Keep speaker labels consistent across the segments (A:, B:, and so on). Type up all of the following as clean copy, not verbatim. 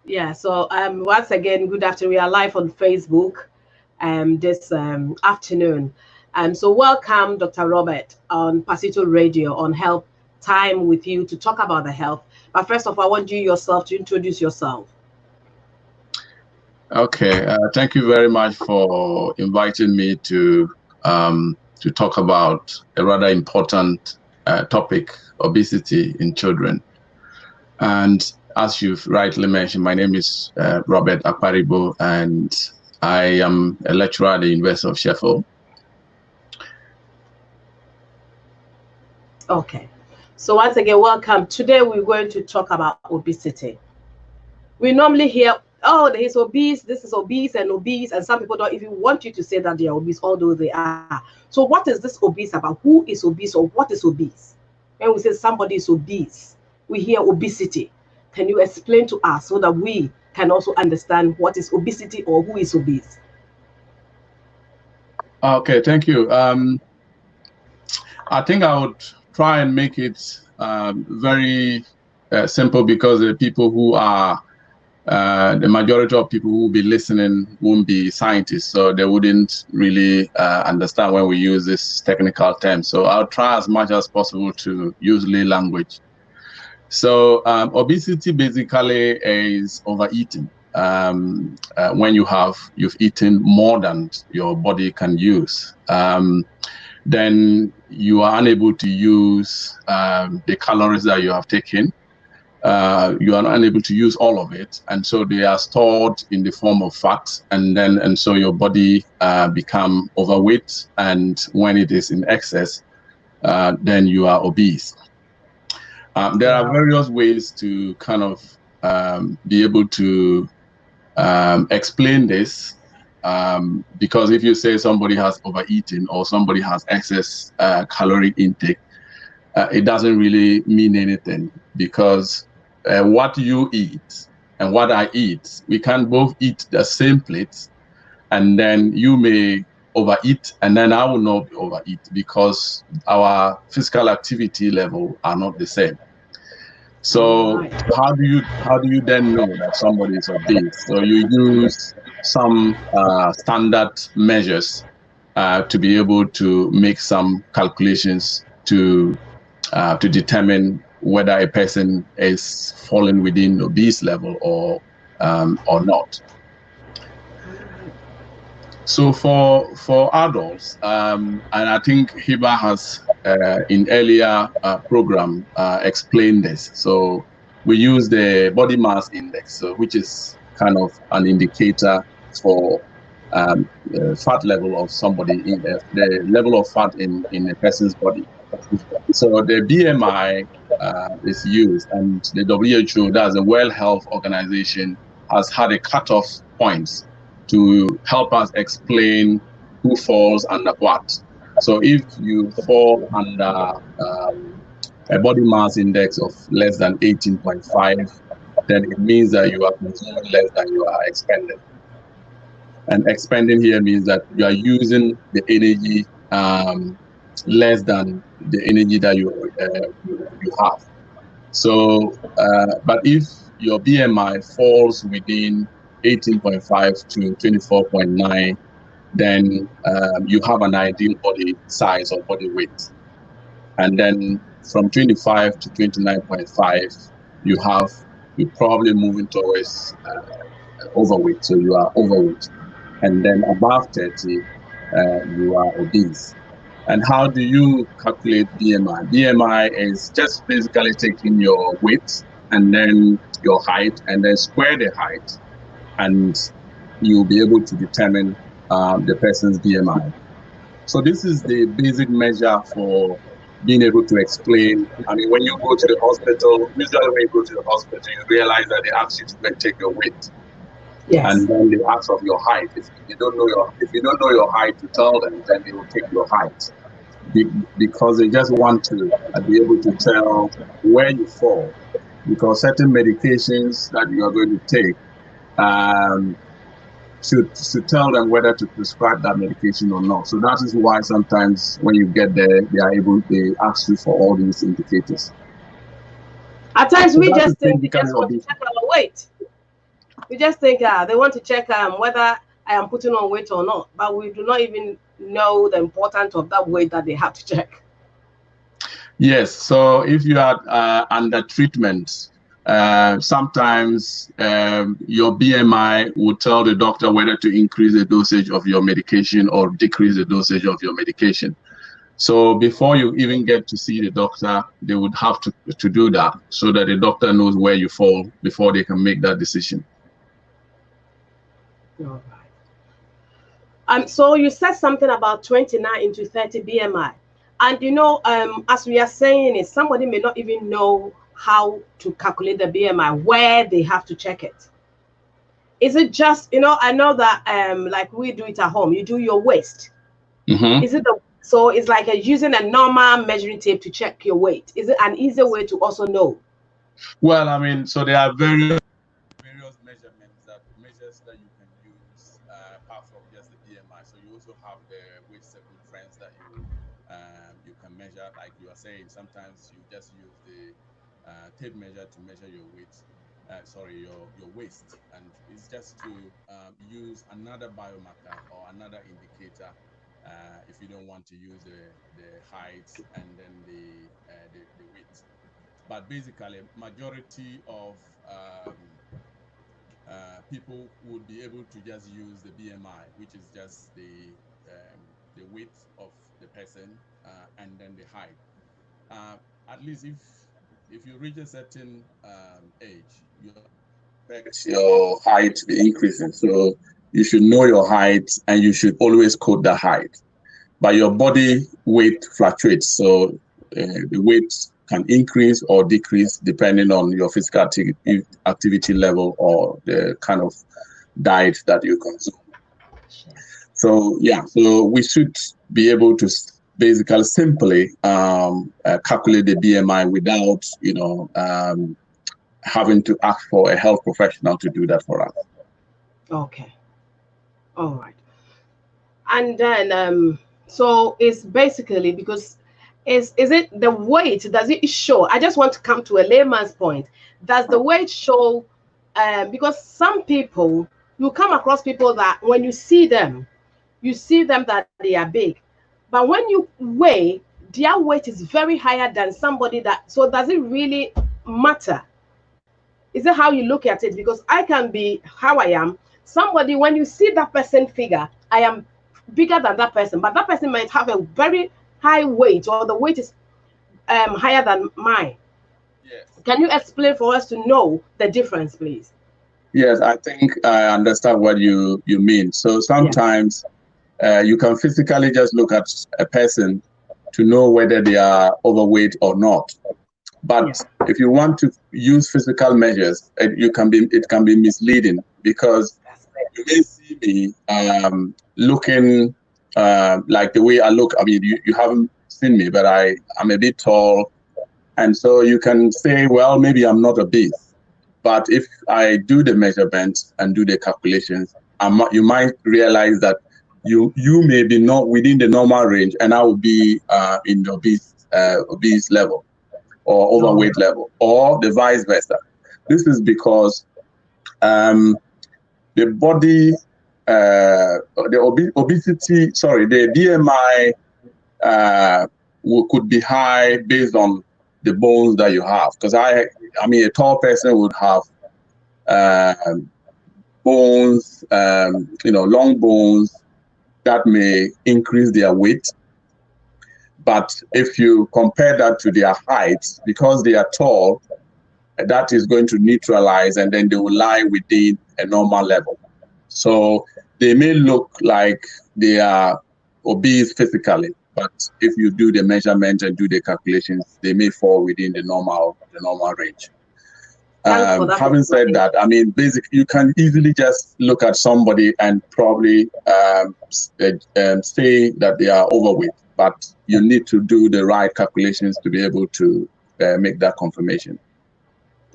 A: Yeah, so once again, good afternoon. We are live on Facebook this afternoon. So welcome, Dr. Robert, on Pazito Radio on Health Time with you to talk about the health. But first of all, I want you yourself to introduce yourself.
B: Okay, thank you very much for inviting me to talk about a rather important topic, obesity in children. And as you've rightly mentioned, my name is Robert Akparibo, and I am a lecturer at the University of Sheffield.
A: Okay, so once again, welcome. Today we're going to talk about obesity. We normally hear, oh, he's obese, this is obese, and some people don't even want you to say that they are obese, although they are. So what is this obese about? Who is obese or what is obese? When we say somebody is obese, we hear obesity. Can you explain to us so that we can also understand what is obesity or who is obese?
B: Okay, thank you. I think I would try and make it very simple, because the people who are the majority of people who will be listening won't be scientists, so they wouldn't really understand when we use this technical term. So I'll try as much as possible to use lay language. So obesity basically is overeating. When you've eaten more than your body can use, then you are unable to use the calories that you have taken. You are unable to use all of it, and so they are stored in the form of fat, and so your body become overweight, and when it is in excess, then you are obese. There are various ways to kind of be able to explain this, because if you say somebody has overeaten or somebody has excess calorie intake, it doesn't really mean anything, because what you eat and what I eat, we can both eat the same plate, and then you may overeat and then I will not overeat, because our physical activity level are not the same. So how do you then know that somebody is obese? So you use some standard measures to be able to make some calculations to determine whether a person is falling within obese level or not. So for adults, and I think Hiba has in earlier program explained this. So we use the body mass index, so which is kind of an indicator for fat level of somebody, in the level of fat in a person's body. So the BMI is used, and the WHO, that's the World Health Organization, has had a cutoff points to help us explain who falls under what. So if you fall under a body mass index of less than 18.5, then it means that you are consuming less than you are expending. And expending here means that you are using the energy less than the energy that you have. So, but if your BMI falls within 18.5 to 24.9, then you have an ideal body size or body weight. And then from 25 to 29.5, you're probably moving towards overweight, so you are overweight. And then above 30, you are obese. And how do you calculate BMI? BMI is just basically taking your weight and then your height and then square the height, and you'll be able to determine the person's BMI. So this is the basic measure for being able to explain. I mean, when you go to the hospital, usually when you go to the hospital, you realize that they ask you to go and take your weight. Yes. And then they ask of your height. If you don't know your height, to tell them, then they will take your height, because they just want to be able to tell where you fall, because certain medications that you are going to take should tell them whether to prescribe that medication or not. So that is why sometimes when you get there, they ask you for all these indicators.
A: At times we just think we just want to check our weight. We just think they want to check whether I am putting on weight or not, but we do not even know the importance of that weight that they have to check.
B: Yes, so if you are under treatment, sometimes your BMI will tell the doctor whether to increase the dosage of your medication or decrease the dosage of your medication. So before you even get to see the doctor, they would have to do that so that the doctor knows where you fall before they can make that decision.
A: All right. So you said something about 29 into 30 BMI. And you know, as we are saying it, somebody may not even know how to calculate the BMI, where they have to check it. Is it just, you know, I know that like we do it at home, you do your waist.
B: Mm-hmm.
A: Is it so it's like using a normal measuring tape to check your weight? Is it an easy way to also know?
B: Well, I mean, so there are various measures that you can use apart from just the BMI. So you also have the weight circumference that you can measure. Like you are saying, sometimes you just use the tape measure to measure your weight. Your waist, and it's just to use another biomarker or another indicator if you don't want to use the height and then the weight. But basically, majority of people would be able to just use the BMI, which is just the weight of the person and then the height. At least if you reach a certain age, you expect your height to be increasing. So you should know your height and you should always quote the height. But your body weight fluctuates, so the weight can increase or decrease depending on your physical activity level or the kind of diet that you consume. So yeah, so we should be able to basically simply calculate the BMI without, you know, having to ask for a health professional to do that for us.
A: Okay. All right. And then so it's basically because is it the weight, does it show? I just want to come to a layman's point. Does the weight show because some people, you come across people that when you see them that they are big, but when you weigh, their weight is very higher than somebody that, so does it really matter? Is it how you look at it? Because I can be how I am. Somebody, when you see that person figure, I am bigger than that person, but that person might have a very high weight, or the weight is higher than mine.
B: Yes.
A: Can you explain for us to know the difference, please?
B: Yes, I think I understand what you mean. So sometimes you can physically just look at a person to know whether they are overweight or not. But if you want to use physical measures, it can be misleading, because you may see me looking like the way I look. I mean, you haven't seen me, but I'm a bit tall, and so you can say, well, maybe I'm not obese. But if I do the measurements and do the calculations, you might realize that you may be not within the normal range, and I will be in the obese level or overweight level, or the vice versa. This is because the body, the BMI could be high based on the bones that you have. Because I mean, a tall person would have bones, long bones that may increase their weight. But if you compare that to their height, because they are tall, that is going to neutralize, and then they will lie within a normal level. So they may look like they are obese physically, but if you do the measurement and do the calculations, they may fall within the normal range. Having said that, I mean, basically, you can easily just look at somebody and probably say that they are overweight, but you need to do the right calculations to be able to make that confirmation.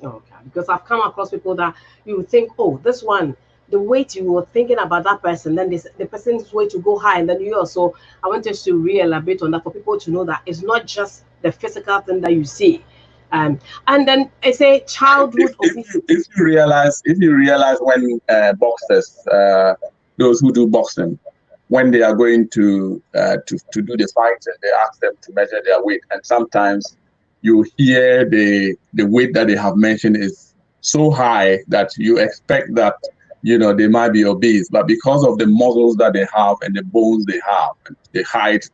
A: Okay, because I've come across people that you would think, oh, this one, the weight you were thinking about that person, then the person's weight to go high, and then you also, I want us to re-elaborate on that for people to know that it's not just the physical thing that you see. And then I say childhood obesity.
B: If you realize when boxers, those who do boxing, when they are going to do the fighting, they ask them to measure their weight, and sometimes you hear the weight that they have mentioned is so high that you expect that they might be obese, but because of the muscles that they have and the bones they have, and the height,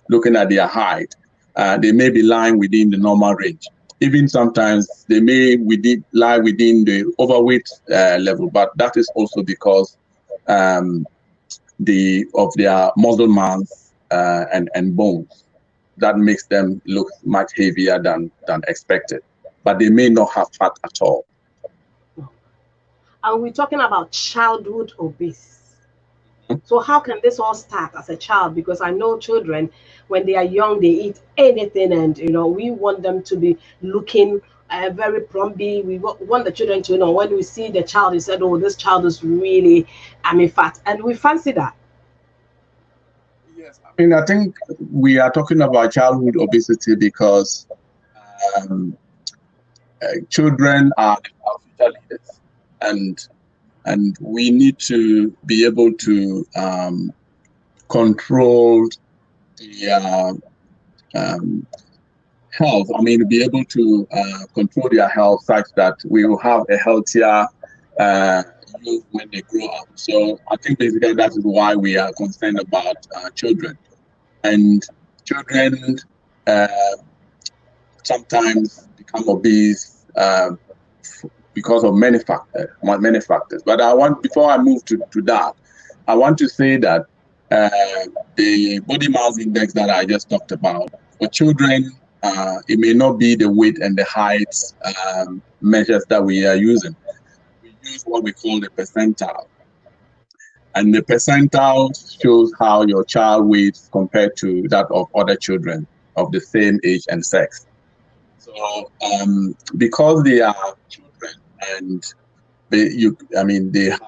B: looking at their height, they may be lying within the normal range. Even sometimes they may lie within the overweight level, but that is also because of their muscle mass and bones that makes them look much heavier than expected. But they may not have fat at all.
A: And we're talking about childhood obese. So how can this all start as a child? Because I know children, when they are young, they eat anything, and we want them to be looking very plumpy. We want the children to, when we see the child, we said, oh, this child is really, fat, and we fancy that.
B: Yes, I think we are talking about childhood obesity because children are our future leaders, and we need to be able to control their health. Be able to control their health such that we will have a healthier youth when they grow up. So I think basically that is why we are concerned about children. And children sometimes become obese because of many factors. But before I move to that, I want to say that the body mass index that I just talked about, for children, it may not be the weight and the height measures that we are using. We use what we call the percentile. And the percentile shows how your child weighs compared to that of other children of the same age and sex. So because they are children and they have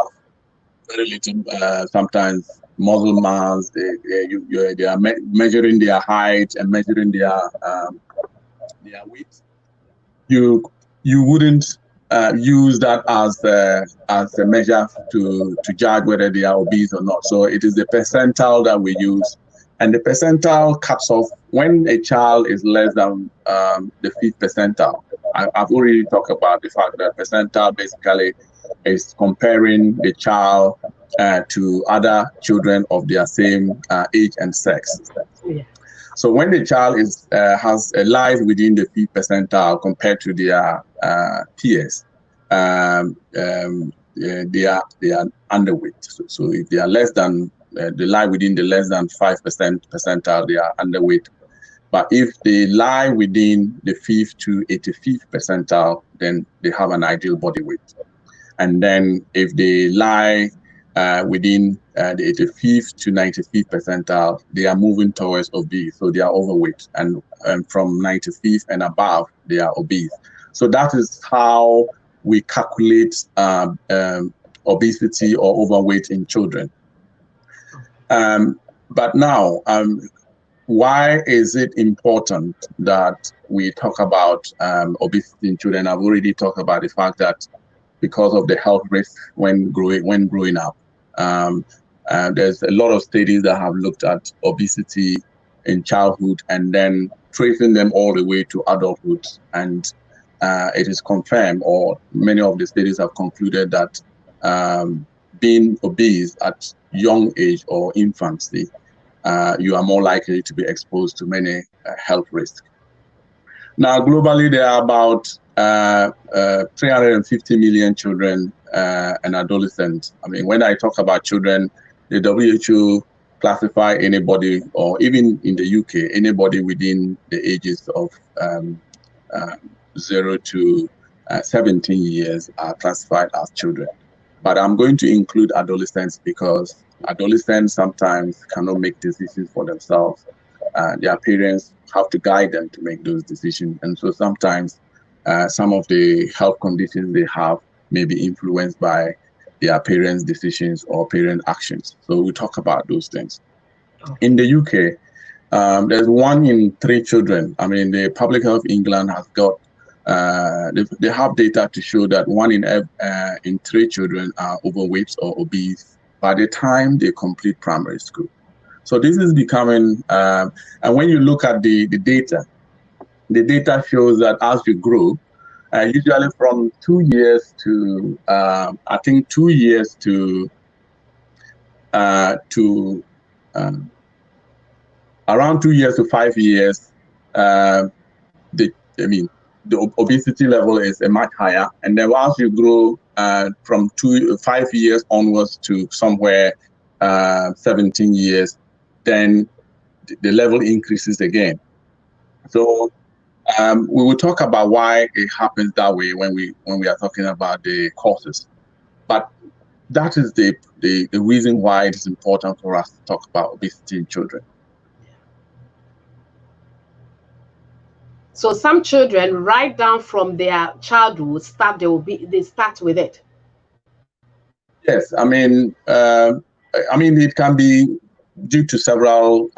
B: very little sometimes muscle mass, they are measuring their height and measuring their weight. You wouldn't use that as a measure to judge whether they are obese or not. So it is the percentile that we use, and the percentile cuts off when a child is less than the 5th percentile. I've already talked about the fact that percentile basically is comparing the child to other children of their same age and sex. Yeah. So when the child lies within the 5th percentile compared to their peers, they are underweight. So if they are less than, they lie within the less than 5% percentile, they are underweight. But if they lie within the 5th to 85th percentile, then they have an ideal body weight. And then if they lie within the 85th to 95th percentile, they are moving towards obese, so they are overweight, and from 95th and above, they are obese. So that is how we calculate obesity or overweight in children. But now, why is it important that we talk about obesity in children? I've already talked about the fact that because of the health risk when growing up. There's a lot of studies that have looked at obesity in childhood and then tracing them all the way to adulthood. And it is confirmed, or many of the studies have concluded that being obese at young age or infancy, you are more likely to be exposed to many health risks. Now, globally, there are about 350 million children and adolescents. When I talk about children, the WHO classify anybody, or even in the UK, anybody within the ages of 0 to 17 years are classified as children. But I'm going to include adolescents because adolescents sometimes cannot make decisions for themselves. Their parents have to guide them to make those decisions. And so sometimes some of the health conditions they have may be influenced by their parents' decisions or parent actions. So we talk about those things. In the UK, There's 1 in 3 children. I mean, the Public Health England has got, they have data to show that 1 in 3 children are overweight or obese by the time they complete primary school. So this is becoming, and when you look at the data shows that as you grow, usually from 2 years to, I think 2 years to around 2 years to 5 years, the obesity level is much higher. And then once you grow from 5 years onwards to somewhere 17 years, then the level increases again. So we will talk about why it happens that way when we are talking about the causes. But that is the reason why it is important for us to talk about obesity in children.
A: So some children, right down from their childhood, they start with it.
B: Yes, I mean, it can be due to several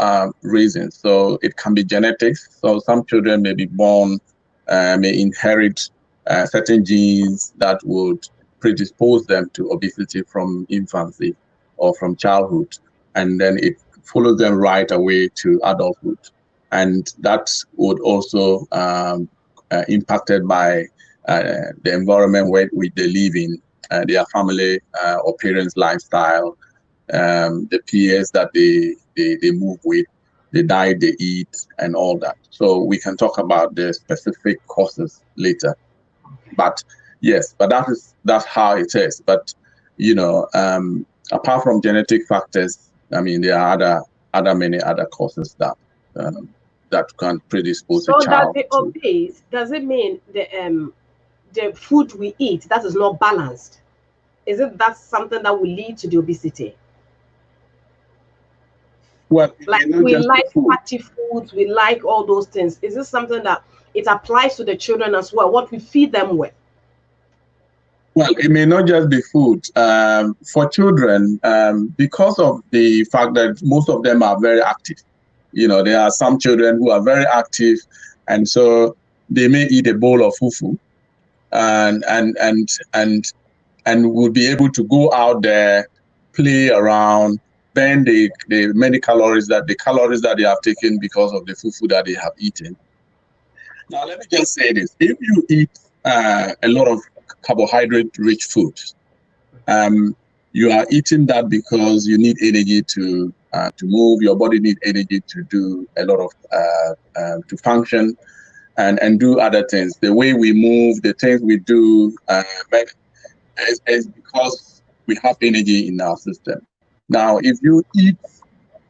B: reasons. So it can be genetics. So some children may be born, may inherit certain genes that would predispose them to obesity from infancy or from childhood, and then it follows them right away to adulthood. And that would also impacted by the environment which they live in, their family or parents' lifestyle, the peers that they move with, the diet they eat, and all that. So we can talk about the specific causes later. But yes, but that's how it is. But apart from genetic factors, I mean, there are many other causes that can predispose a child.
A: So that the obese, does it mean the food we eat that is not balanced? Is it that's something that will lead to the obesity?
B: Well,
A: like we like fatty foods, we like all those things. Is this something that it applies to the children as well? What we feed them with?
B: Well, it may not just be food. For children, because of the fact that most of them are very active. There are some children who are very active, and so they may eat a bowl of fufu, and will be able to go out there, play around, burn the many calories that they have taken because of the fufu that they have eaten. Now, let me just say this: if you eat a lot of carbohydrate-rich foods, you are eating that because you need energy to move. Your body needs energy to do a lot of to function and do other things. The way we move, the things we do, is because we have energy in our system. Now, if you eat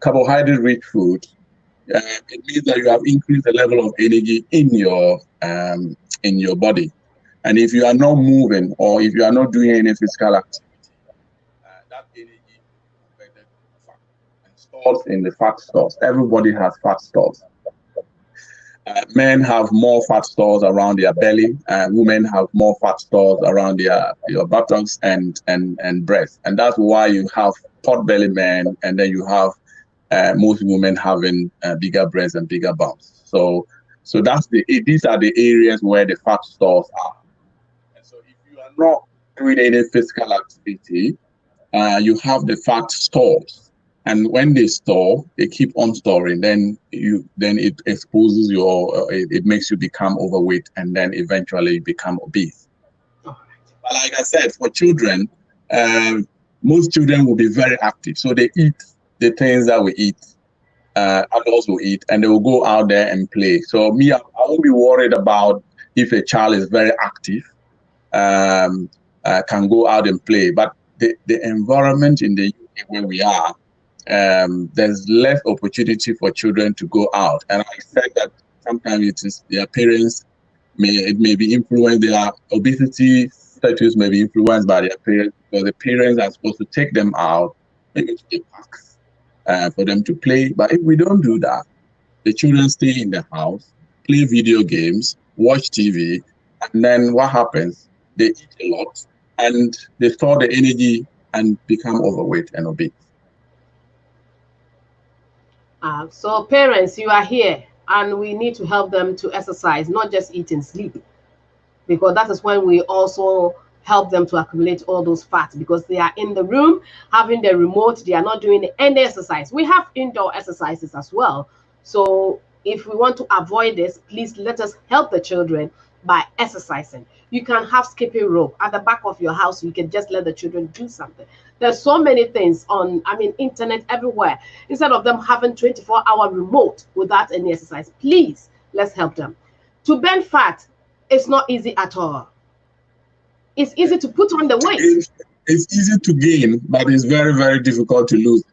B: carbohydrate-rich food, it means that you have increased the level of energy in your body. And if you are not moving, or if you are not doing any physical activity, that energy is converted to fat and stored in the fat stores. Everybody has fat stores. Men have more fat stores around their belly, women have more fat stores around your buttocks and breasts. And that's why you have pot belly men, and then you have most women having bigger breasts and bigger bumps. So these are the areas where the fat stores are. And so if you are not doing any physical activity, you have the fat stores. And when they store, they keep on storing. Then it exposes it makes you become overweight, and then eventually become obese. But like I said, for children, most children will be very active. So they eat the things that we eat, adults will eat, and they will go out there and play. So I won't be worried about if a child is very active, can go out and play. But the environment in the UK where we are, there's less opportunity for children to go out. And I said that sometimes it is their parents may be influenced, their obesity status may be influenced by their parents, because the parents are supposed to take them out, maybe to the parks, for them to play. But if we don't do that, the children stay in the house, play video games, watch TV, and then what happens? They eat a lot, and they store the energy and become overweight and obese.
A: So parents, you are here, and we need to help them to exercise, not just eat and sleep, because that is when we also help them to accumulate all those fats, because they are in the room having the remote, they are not doing any exercise. We have indoor exercises as well. So if we want to avoid this, please let us help the children by exercising. You can have skipping rope at the back of your house. You can just let the children do something. There's so many things on, internet everywhere. Instead of them having 24-hour remote without any exercise, please, let's help them. To burn fat, it's not easy at all. It's easy to put on the weight.
B: It's easy to gain, but it's very, very difficult to lose.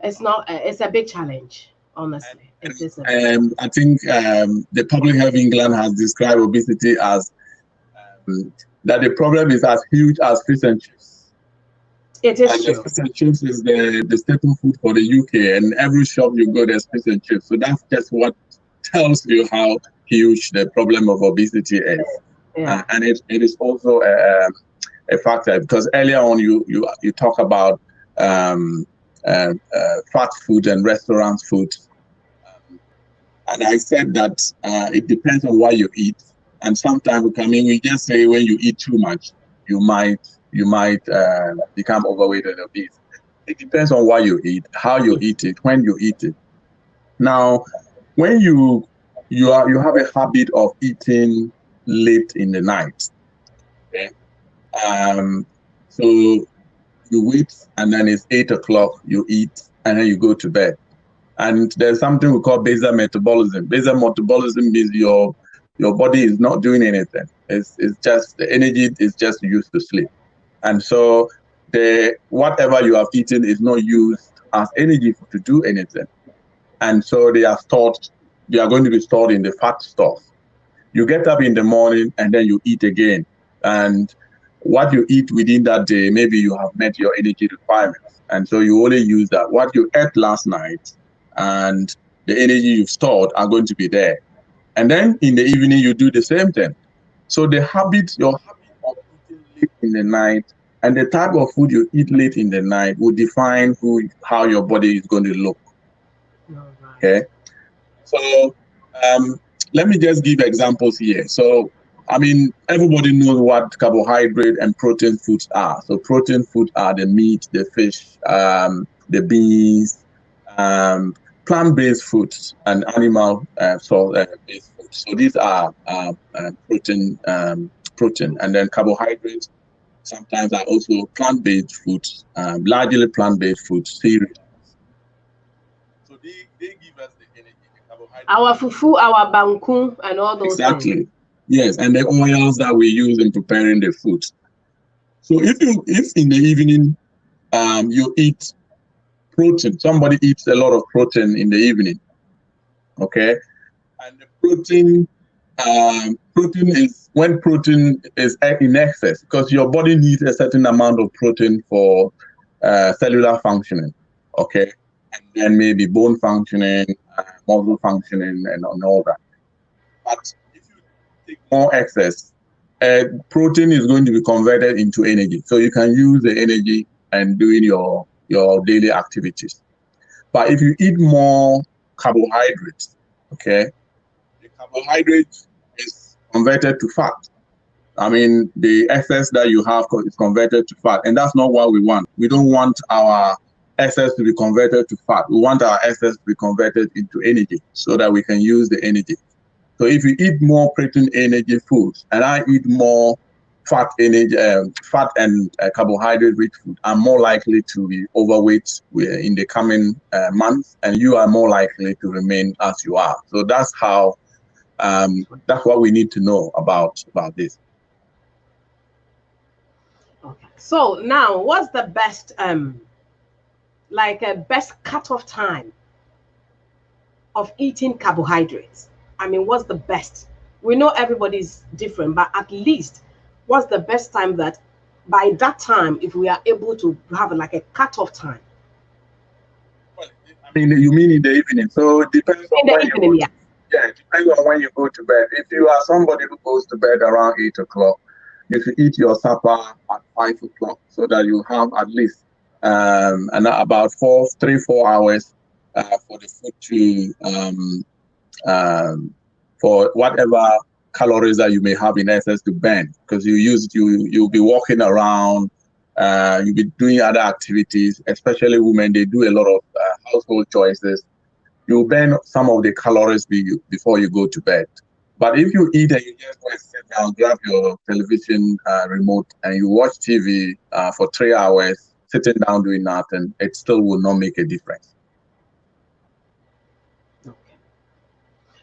A: It's not. It's a big challenge, honestly.
B: I think the Public Health England has described obesity as that the problem is as huge as fish and chips.
A: It is true.
B: Fish and chips is the staple food for the UK, and every shop you go, there's fish and chips. So that's just what tells you how huge the problem of obesity is.
A: Yeah.
B: And it is also a factor, because earlier on you talk about fast food and restaurant food, and I said that it depends on what you eat, and sometimes we just say when you eat too much, you might become overweight and obese. It depends on what you eat, how you eat it, when you eat it. Now, when you have a habit of eating late in the night, okay? So you wait, and then it's 8 o'clock, you eat, and then you go to bed. And there's something we call basal metabolism. Basal metabolism means your body is not doing anything. It's just the energy is just used to sleep. And so whatever you have eaten is not used as energy to do anything. And so they are going to be stored in the fat stores. You get up in the morning and then you eat again. And what you eat within that day, maybe you have met your energy requirements. And so you only use that. What you ate last night and the energy you've stored are going to be there. And then in the evening, you do the same thing. So your habit of eating late in the night and the type of food you eat late in the night will define how your body is going to look. Okay. So let me just give examples here. So, everybody knows what carbohydrate and protein foods are. So protein foods are the meat, the fish, the beans, plant-based foods, and animal-based foods. So these are protein. And then carbohydrates sometimes are also plant-based foods, largely plant-based foods, cereals. So they give us the energy, the carbohydrates.
A: Our fufu, our banku, and all those things.
B: Exactly. Yes, and the oils that we use in preparing the food. So if in the evening you eat protein, somebody eats a lot of protein in the evening, okay, and the protein is when protein is in excess, because your body needs a certain amount of protein for cellular functioning, okay, and then maybe bone functioning, muscle functioning, and all that. But if you take more excess, protein is going to be converted into energy. So you can use the energy and doing your daily activities. But if you eat more carbohydrates, okay, the carbohydrate is converted to fat. The excess that you have is converted to fat, and that's not what we want. We don't want our excess to be converted to fat. We want our excess to be converted into energy so that we can use the energy. So if you eat more protein energy foods and I eat more fat and carbohydrate rich food, I'm more likely to be overweight in the coming months, and you are more likely to remain as you are. So that's how that's what we need to know about this.
A: Okay. So now, what's the best best cutoff time of eating carbohydrates? What's the best? We know everybody's different, but at least what's the best time that by that time, if we are able to have like a cutoff time?
B: Well, you mean in the evening? So it depends on when you go. Yeah, it depends on when you go to bed. If you are somebody who goes to bed around 8 o'clock, you should eat your supper at 5 o'clock so that you have at least about 4 hours for the food to for whatever calories that you may have in excess to burn, because you'll be walking around, you'll be doing other activities, especially women. They do a lot of household choices. You burn some of the calories before you go to bed. But if you eat and you just go and sit down, grab your television remote and you watch TV for 3 hours, sitting down doing nothing, it still will not make a difference.
A: Okay.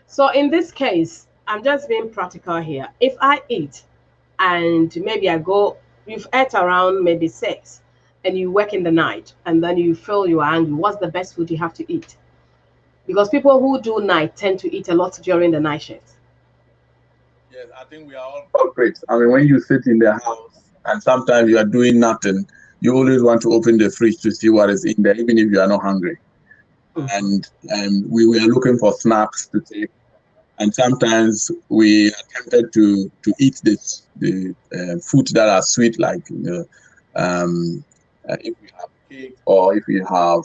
A: So in this case, I'm just being practical here. If I eat and maybe you've ate around maybe 6 and you work in the night and then you feel you are hungry, what's the best food you have to eat? Because people who do night tend to eat a lot during the night shifts.
B: Yes, I think we are all culprits. I mean, when you sit in the house and sometimes you are doing nothing, you always want to open the fridge to see what is in there, even if you are not hungry. And we were looking for snacks to take. And sometimes we are tempted to eat the food that are sweet, like if we have cake or if you have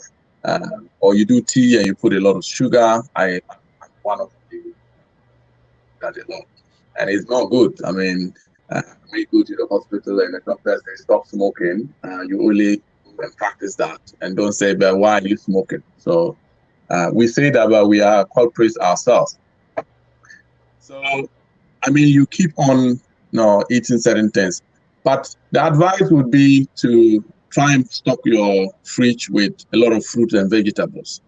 B: or you do tea and you put a lot of sugar. I'm one of the that a lot, and it's not good. I mean, when you go to the hospital and the doctor says stop smoking, you only practice that and don't say, but why are you smoking? So we say that, but we are culprits ourselves. So, I mean, you keep on eating certain things, but the advice would be to try and stock your fridge with a lot of fruits and vegetables.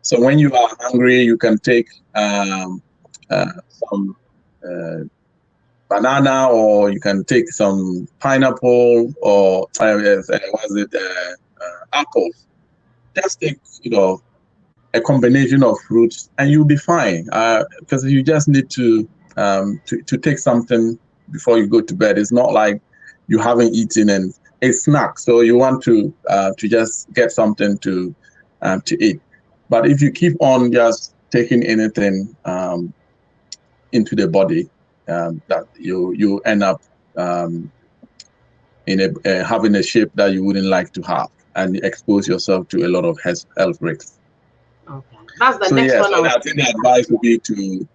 B: So when you are hungry, you can take some banana, or you can take some pineapple, or apples. Just take, a combination of fruits, and you'll be fine. Because you just need to take something before you go to bed. It's not like you haven't eaten and a snack, so you want to just get something to eat. But if you keep on just taking anything into the body, that you end up in having a shape that you wouldn't like to have, and expose yourself to a lot of health risks.
A: Okay, that's the next one.
B: So I think the advice would be to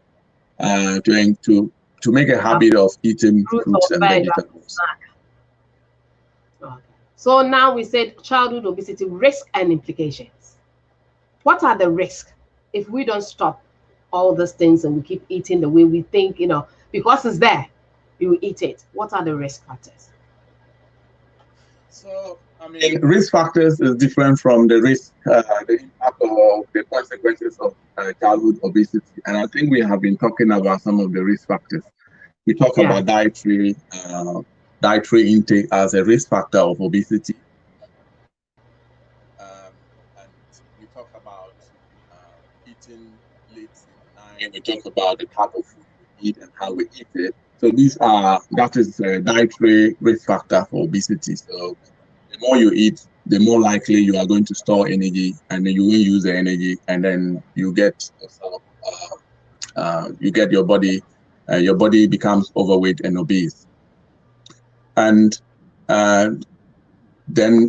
B: make a habit of eating fruits and vegetables.
A: Okay. So now we said childhood obesity, risk and implications. What are the risks if we don't stop all these things and we keep eating the way we think, because it's there, you eat it? What are the risk factors?
B: So, I mean, risk factors is different from the risk, the impact or the consequences of childhood obesity. And I think we have been talking about some of the risk factors. We talk about dietary intake as a risk factor of obesity. And we talk about eating late in the night. We talk about the type of food we eat and how we eat it. So that is a dietary risk factor for obesity. So the more you eat, the more likely you are going to store energy, and then you will use the energy, and then you get yourself, your body becomes overweight and obese. And then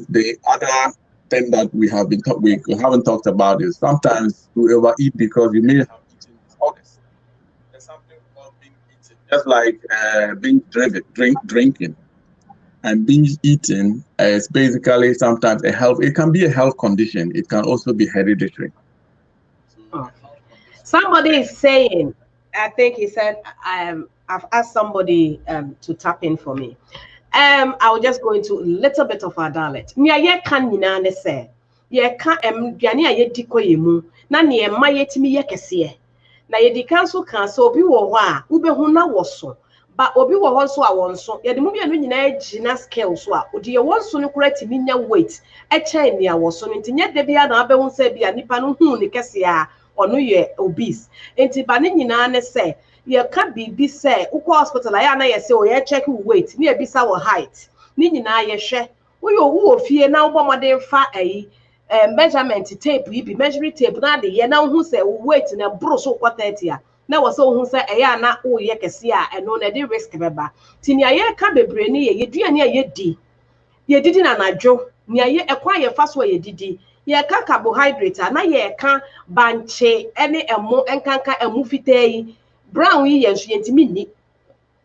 B: the other thing that we haven't talked about is sometimes you overeat because you may have eating disorders. There's something called binge eating, just like binge drinking. And binge eating is basically sometimes it can be a health condition. It can also be hereditary.
A: Somebody is saying, I think he said, I've asked somebody to tap in for me. I will just go into a little bit of our dialect. Nya kan nyina ne se ye ka duane a ye di koyemu na ne ma yetimi ye kese na ye di kan so obi wo ho a ubehu na wo so ba obi wo ho so a won so ye de mu bianu nyina gina scale so a odi ye won so no kura timi nya weight e chain ne a wo so no ntinye de bia na abehu se bia nipa no hu ne kese a ono ye obese enti ba ne nyina ne se ye ka bibi say ukọ hospital ya na ye say o ye check weight ni ebisa wo height ni nyina ye hwe wo fie na wo bomode fa measurement tape bi measuring tape na de ye na hu say weight na bro so kwa 30 a na wo say hu say ya na wo ye kese a eno na de risk beba ti ni ye ka bebre ni ye duane a ye didi na nadwo ni ye ekwa ye fa so ye didi ye ka carbohydrate na ye ka banche ene emo enkanka emu fitai brown yi yenso yentimi ni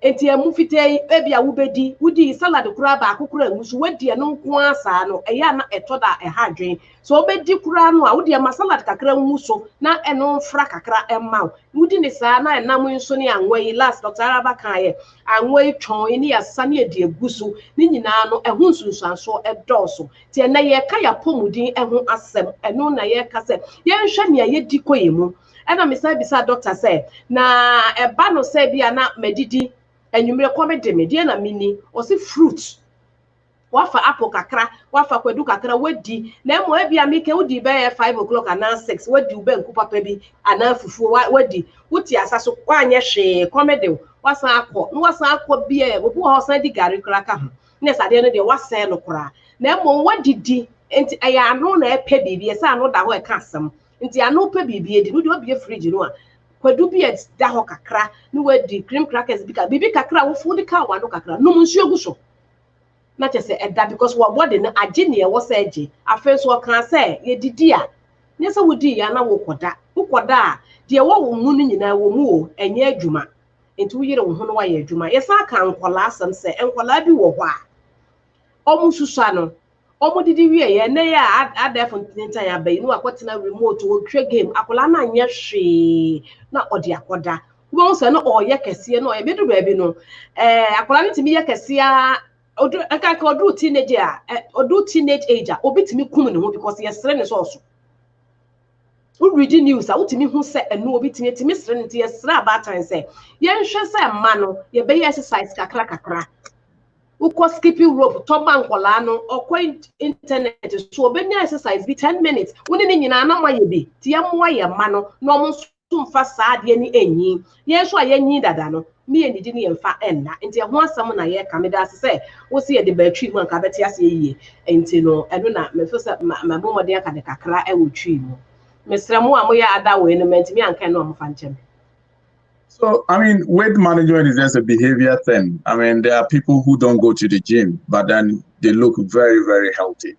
A: enti emu fitai ebi a wobedi wudi salad kura ba akukura engusu wadi eno nko asa no eya na etoda ehadwen so obedi kura no a wudi ma salad kakra nguso na eno mfra kakra emma wudi ni saa na enam nso ni anwa yi last Dr. Araba kan ye anwa yi twon ni asa ni edi egusu ni nyina no ehu nsunsuanso edoso ti na ye ka ya pomudin ehu asem eno na ye ka se ye nhwe ne ye di koyemu ena misa bisa doctor say na eba no say bia na medidi enyumre komede medie na mini o si fruit wafa apple kakra wafa kwadu kakra wadi na emo ebia mike wudi be 5 o'clock ana 6 wadi ube nku papa bi ana fufu wadi wuti asaso kwanye hwe komede wasa akọ bia obu ho san di gari kraka ho ne sade no de wasa no kra na emo wadidi enti aya anu na epe bibie sa anu da ho e ka asem enti anu pe bibie di no de obie fridge no a kwadu bi da ho kakra no wadi cream crackers bibi kakra wo fu di ka wa no kakra no nsuo gu so na chese eda because what body no age ne e wo se age afen so kan se ye didi a ne se wodi ya na wo koda a de wo wo mu no nyina wo mu o enye adwuma enti wo yire wo ho no wa ye adwuma ye sa kan nkola asem se enkola bi wo ho a omu susua no omu didi wie ye ne ya adefo ntinta ya bai no akotena remote wo twa game akola na anye hwe na odi akoda wo se no o ye kese no ye bedu ba bi no akola ni timi ye kese a odu teenage age obi timi kum ne ho because ye sere ne so we read news a utimi hu se enu obi timi sere ne ye sere about time say ye nhwe se ma no ye be exercise kakra uko skipping rope toba nkola no okwa internet so obenya exercise bi 10 minutes woni ne nyina na maye bi tie mo aye ma no no mo mfa saade ni enyi ye so aye nyi dada no me enidi ne mfa enna enti ho asam na ye kameda se wo se ye de battery mu anka beti ase yiye enti no eno na me fo se ma bomode aka de kakra e wo twi mu mesremo a mo ya ada we no menti me anka no mo fa nchem.
B: So, I mean, weight management is just a behavior thing. I mean, there are people who don't go to the gym, but then they look very, very healthy.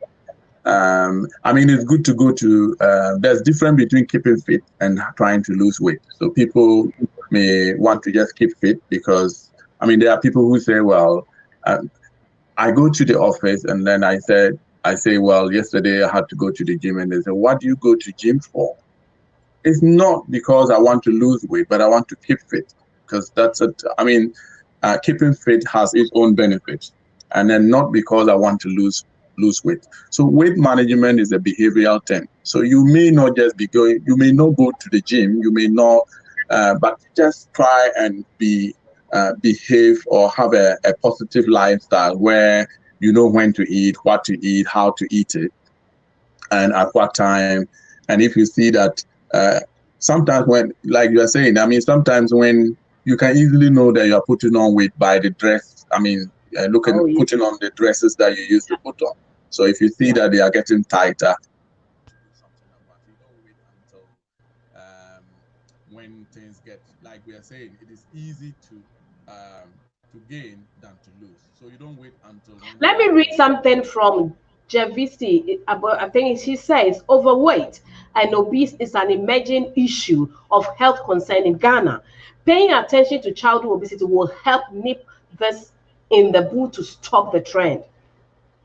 B: I mean, it's good to go to, there's difference between keeping fit and trying to lose weight. So people may want to just keep fit because, I mean, there are people who say, well, I go to the office and then I say, well, yesterday I had to go to the gym, and they say, what do you go to gym for? It's not because I want to lose weight, but I want to keep fit, because keeping fit has its own benefits, and then not because I want to lose weight. So weight management is a behavioral thing. So you may not just be going, you may not go to the gym, you may not, but just try and behave or have a positive lifestyle where you know when to eat, what to eat, how to eat it, and at what time. And if you see that sometimes when, like you are saying, I mean, sometimes when you can easily know that you are putting on weight by the dress, I mean, putting on the dresses that you used to put on. So if you see that they are getting tighter, you don't wait until when things get, like we are saying, it is easy to gain than to lose. So you don't wait until.
A: Let me read something from Javisi. I think she says overweight and obese is an emerging issue of health concern in Ghana. Paying attention to childhood obesity will help nip this in the bud to stop the trend.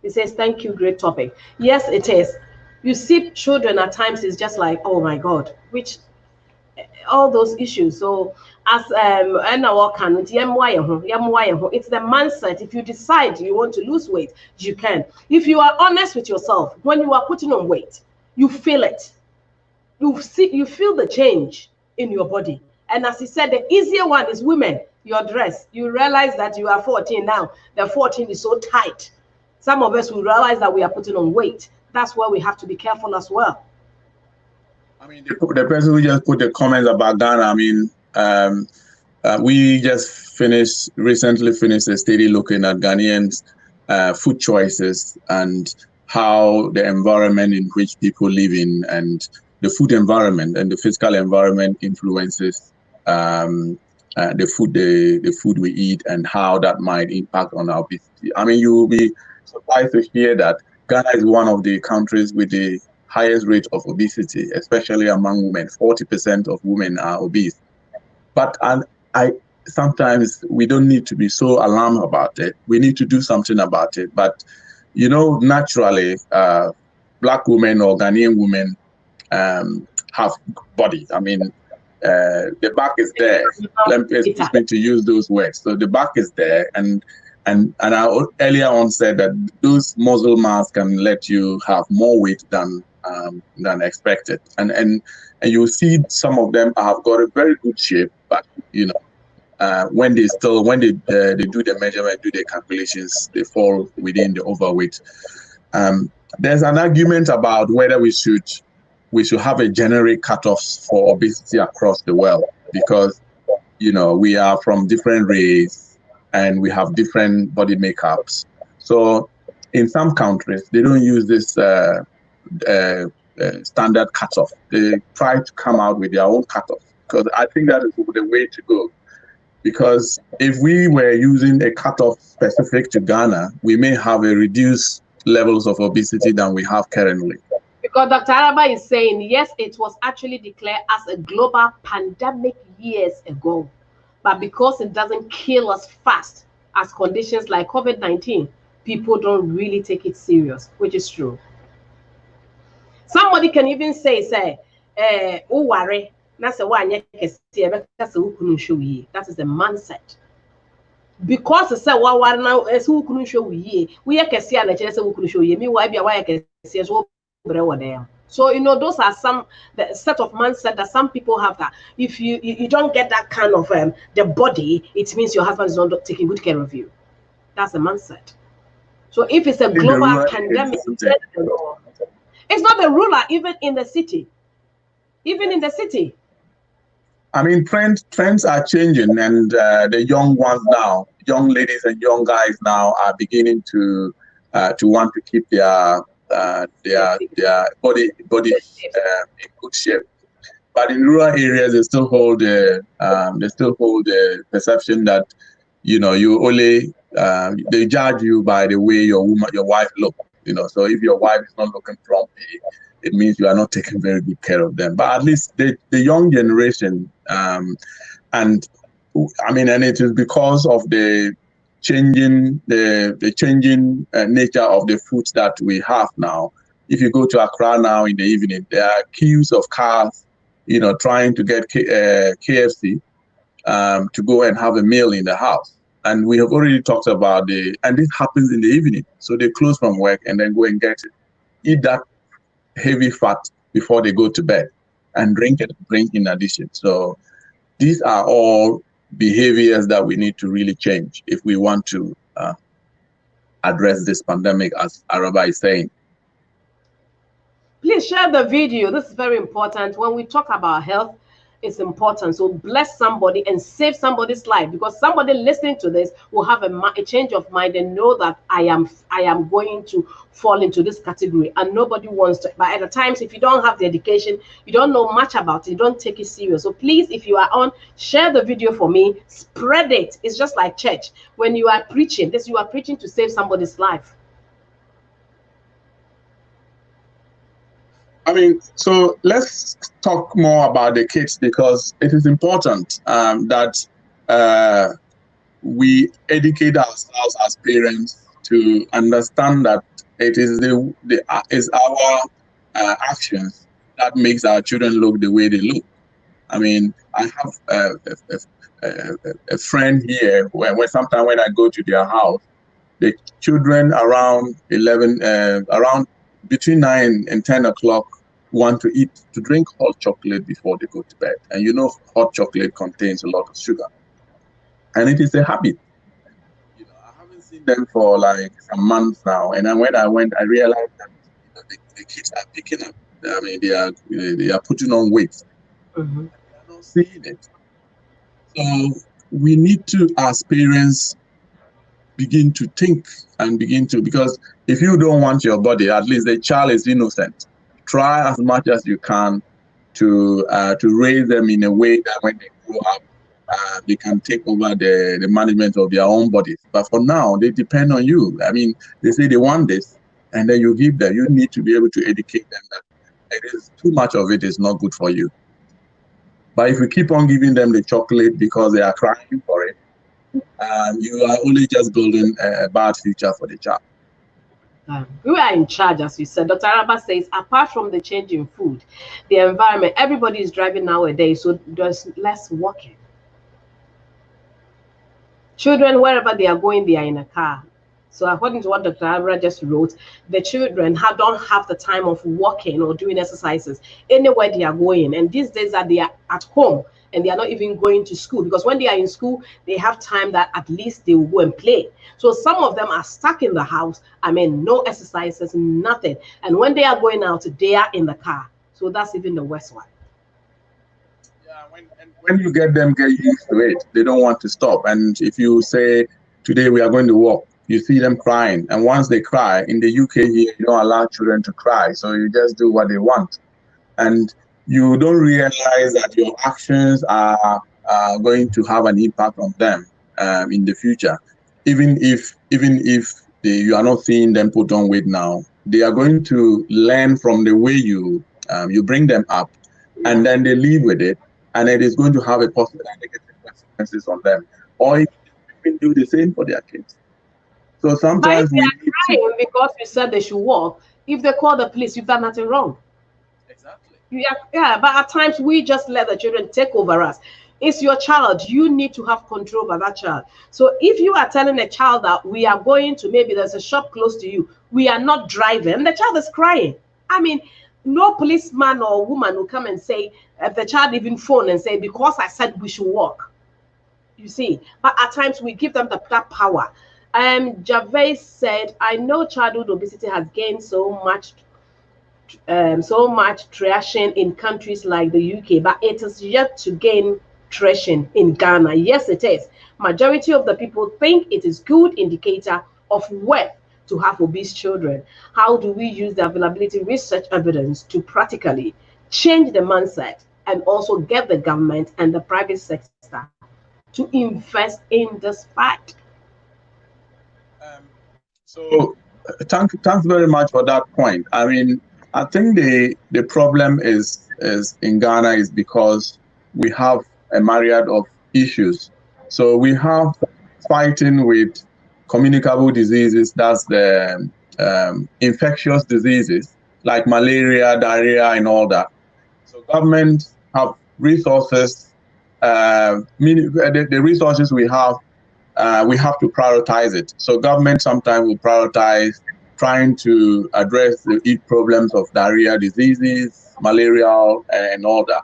A: He says, thank you, great topic. Yes, it is. You see children at times, it's just like, oh my God, which all those issues. So as it's the mindset. If you decide you want to lose weight, you can. If you are honest with yourself, when you are putting on weight, you feel it. You feel the change in your body. And as he said, the easier one is women, your dress. You realize that you are 14 now. The 14 is so tight. Some of us will realize that we are putting on weight. That's where we have to be careful as well.
B: I mean, the person who just put the comments about Ghana, I mean, we just recently finished a study looking at Ghanaians' food choices and how the environment in which people live in and the food environment and the physical environment influences the food we eat and how that might impact on our obesity. I mean, you will be surprised to hear that Ghana is one of the countries with the highest rate of obesity, especially among women. 40% of women are obese. But I sometimes we don't need to be so alarmed about it. We need to do something about it. But naturally, Black women or Ghanaian women have body. I mean, the back is there. Let me to use those words. So the back is there, and I earlier on said that those muscle mass can let you have more weight than expected, and you see some of them have got a very good shape, but when they do the measurement, do the calculations, they fall within the overweight. There's an argument about whether we should have a generic cutoff for obesity across the world, because we are from different races and we have different body makeups. So in some countries they don't use this standard cutoff. They try to come out with their own cutoff, because I think that is the way to go. Because if we were using a cutoff specific to Ghana, we may have a reduced levels of obesity than we have currently.
A: Because Dr. Araba is saying, yes, it was actually declared as a global pandemic years ago. But because it doesn't kill us fast as conditions like COVID-19, people don't really take it serious, which is true. Somebody can even say, oh, worry. That is the mindset. Because it's a war now, as who couldn't show ye, we can see a chance who couldn't show ye, me, why be a why I can see as well. So those are some set of mindset that some people have, that if you don't get that kind of the body, it means your husband is not taking good care of you. That's the mindset. So if it's a global pandemic, it's not the ruler, even in the city. Even in the city.
B: I mean, trends are changing, and the young ones now, young ladies and young guys now, are beginning to want to keep their body in good shape. But in rural areas, they still hold the perception that you only they judge you by the way your wife looks. So if your wife is not looking plumpy, it means you are not taking very good care of them. But at least the young generation, and it is because of the changing nature of the foods that we have now. If you go to Accra now in the evening, there are queues of cars, trying to get KFC to go and have a meal in the house. And we have already talked about and this happens in the evening. So they close from work and then go and eat that heavy fat before they go to bed, and drink in addition. So these are all behaviors that we need to really change if we want to address this pandemic, as Araba is saying.
A: Please share the video. This is very important. When we talk about health, it's important. So bless somebody and save somebody's life, because somebody listening to this will have a change of mind and know that I am going to fall into this category, and nobody wants to. But at the times, if you don't have the education, you don't know much about it, you don't take it serious. So please, if you are on, share the video for me, spread it. It's just like church. When you are preaching this, you are preaching to save somebody's life.
B: So let's talk more about the kids, because it is important that we educate ourselves as parents to understand that it is our actions that makes our children look the way they look. I have a friend here where sometimes when I go to their house, the children around between 9 and 10 o'clock want to drink hot chocolate before they go to bed. And hot chocolate contains a lot of sugar. And it is a habit. I haven't seen them for like some months now. And then when I went, I realized that the kids are picking up. They are putting on weight.
A: Mm-hmm.
B: They are not seeing it. So we need to, as parents, begin to think and because if you don't want your body, at least the child is innocent. Try as much as you can to raise them in a way that when they grow up, they can take over the management of their own bodies. But for now, they depend on you. They say they want this, and then you give them. You need to be able to educate them that it is too much of it is not good for you. But if we keep on giving them the chocolate because they are crying for it, you are only just building a bad future for the child.
A: We are in charge, as you said. Dr. Araba says, apart from the change in food, the environment, everybody is driving nowadays, so there's less walking. Children, wherever they are going, they are in a car. So according to what Dr. Araba just wrote, the children don't have the time of walking or doing exercises anywhere they are going. And these days that they are at home and they are not even going to school, because when they are in school, they have time that at least they will go and play. So some of them are stuck in the house. I mean, no exercises, nothing. And when they are going out, they are in the car. So that's even the worst one.
B: Yeah, when you get used to it, they don't want to stop. And if you say, today we are going to walk, you see them crying. And once they cry, in the UK here, you don't allow children to cry. So you just do what they want. And you don't realize that your actions are going to have an impact on them in the future. Even if you are not seeing them put on weight now, they are going to learn from the way you bring them up, and then they live with it, and it is going to have a positive and negative consequences on them. Or even do the same for their kids. So sometimes
A: we are crying because we said they should walk. If they call the police, you've done nothing wrong.
B: Exactly.
A: Yeah, but at times we just let the children take over us. It's your child. You need to have control over that child. So if you are telling a child that we are going to, maybe there's a shop close to you, we are not driving, the child is crying. I mean, no policeman or woman will come and say, the child even phone and say, because I said we should walk. You see, but at times we give them that power. Gervais said, I know childhood obesity has gained so much traction in countries like the UK, but it is yet to gain traction in Ghana. Yes, it is. Majority of the people think it is good indicator of wealth to have obese children. How do we use the availability research evidence to practically change the mindset and also get the government and the private sector to invest in this fight?
B: So thanks very much for that point. I mean, I think the problem is in Ghana is because we have a myriad of issues. So we have fighting with communicable diseases, that's the infectious diseases like malaria, diarrhea, and all that. So governments have resources. The resources we have to prioritize it. So government sometimes will prioritize trying to address the heat problems of diarrhea diseases, malaria, and all that.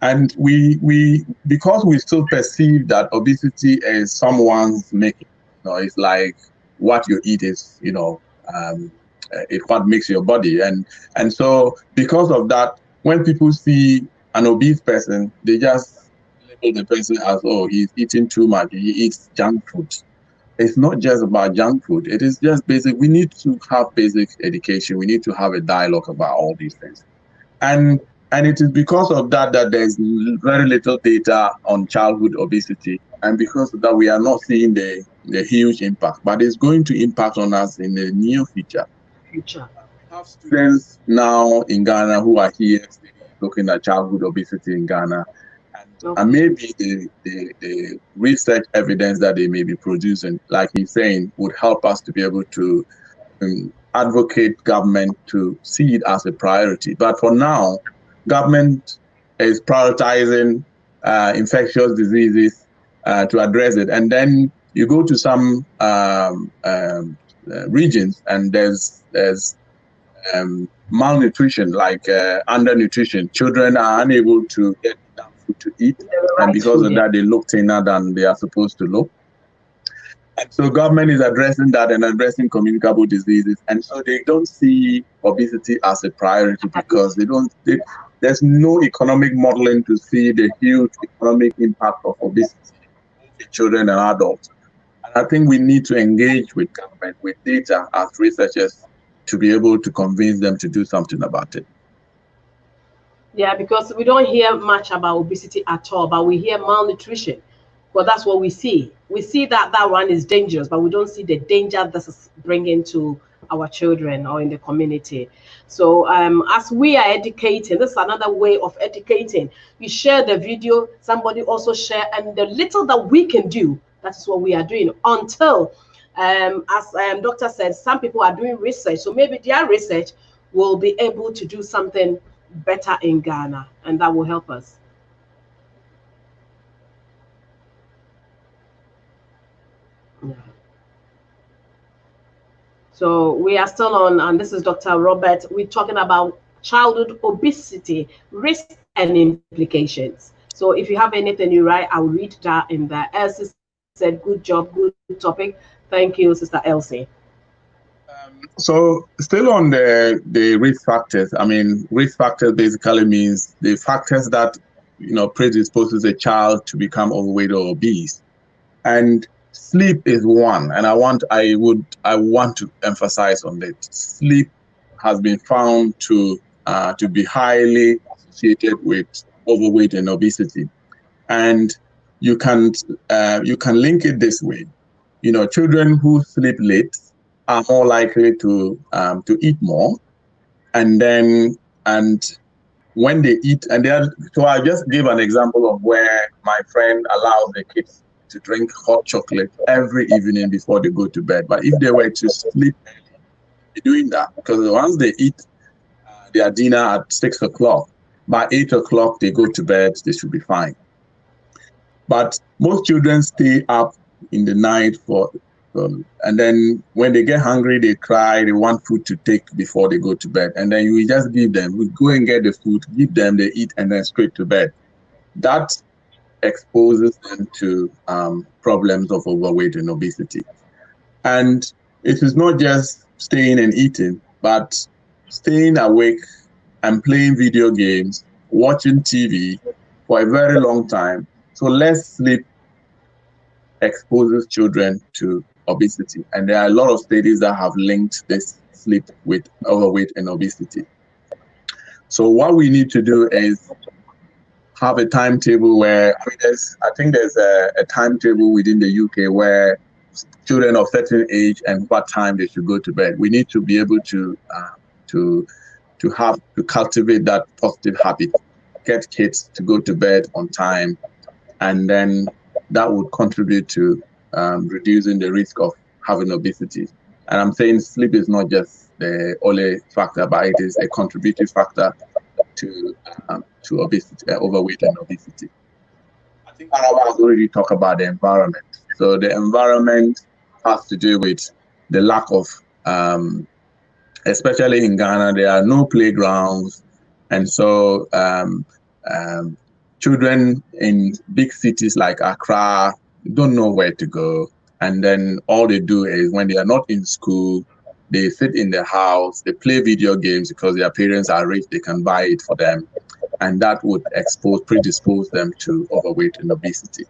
B: And we because we still perceive that obesity is someone's making. It's like what you eat is, it's what makes your body. And so because of that, when people see an obese person, they just label the person as, oh, he's eating too much, he eats junk food. It's not just about junk food. It is just basic. We need to have basic education. We need to have a dialogue about all these things. And it is because of that there's very little data on childhood obesity. And because of that, we are not seeing the huge impact. But it's going to impact on us in the near future. We have students now in Ghana who are here looking at childhood obesity in Ghana. And maybe the research evidence that they may be producing, like he's saying, would help us to be able to advocate government to see it as a priority. But for now, government is prioritizing infectious diseases to address it. And then you go to some regions and there's malnutrition, like undernutrition. Children are unable to get enough food to eat, and because of that, they look thinner than they are supposed to look. And so government is addressing that and addressing communicable diseases. And so they don't see obesity as a priority because there's no economic modeling to see the huge economic impact of obesity in children and adults. And I think we need to engage with government, with data as researchers, to be able to convince them to do something about it.
A: Yeah, because we don't hear much about obesity at all, but we hear malnutrition. But that's what we see. We see that that one is dangerous, but we don't see the danger this is bringing to our children or in the community. So as we are educating, this is another way of educating. You share the video, somebody also share, and the little that we can do, that is what we are doing until, as doctor said, some people are doing research. So maybe their research will be able to do something better in Ghana, and that will help us. Yeah. So we are still on, and this is Dr. Robert. We're talking about childhood obesity, risk and implications. So if you have anything you write, I'll read that in there. Elsie said, good job, good topic. Thank you, Sister Elsie.
B: So still on the risk factors. I mean, risk factors basically means the factors that predisposes a child to become overweight or obese. And sleep is one, and I want to emphasize on that. Sleep has been found to be highly associated with overweight and obesity, and you can link it this way. Children who sleep late are more likely to eat more, and when they eat, so I just gave an example of where my friend allows the kids to drink hot chocolate every evening before they go to bed. But if they were to sleep early, doing that, because once they eat their dinner at 6 o'clock, by 8 o'clock they go to bed, they should be fine. But most children stay up in the night and then when they get hungry, they cry, they want food to take before they go to bed. And then we just give them, we go and get the food, give them, they eat, and then straight to bed. That exposes them to problems of overweight and obesity. And it is not just staying and eating, but staying awake and playing video games, watching TV for a very long time. So less sleep exposes children to obesity. And there are a lot of studies that have linked this sleep with overweight and obesity. So what we need to do is have a timetable where, I think there's a timetable within the UK where children of certain age and what time they should go to bed. We need to be able to cultivate that positive habit, get kids to go to bed on time, and then that would contribute to reducing the risk of having obesity. And I'm saying sleep is not just the only factor, but it is a contributing factor to obesity, overweight and obesity. I think Araba has already talked about the environment. So the environment has to do with the lack of, especially in Ghana, there are no playgrounds. And so children in big cities like Accra don't know where to go. And then all they do is when they are not in school, they sit in the house, they play video games because their parents are rich, they can buy it for them. And that would predispose them to overweight and obesity.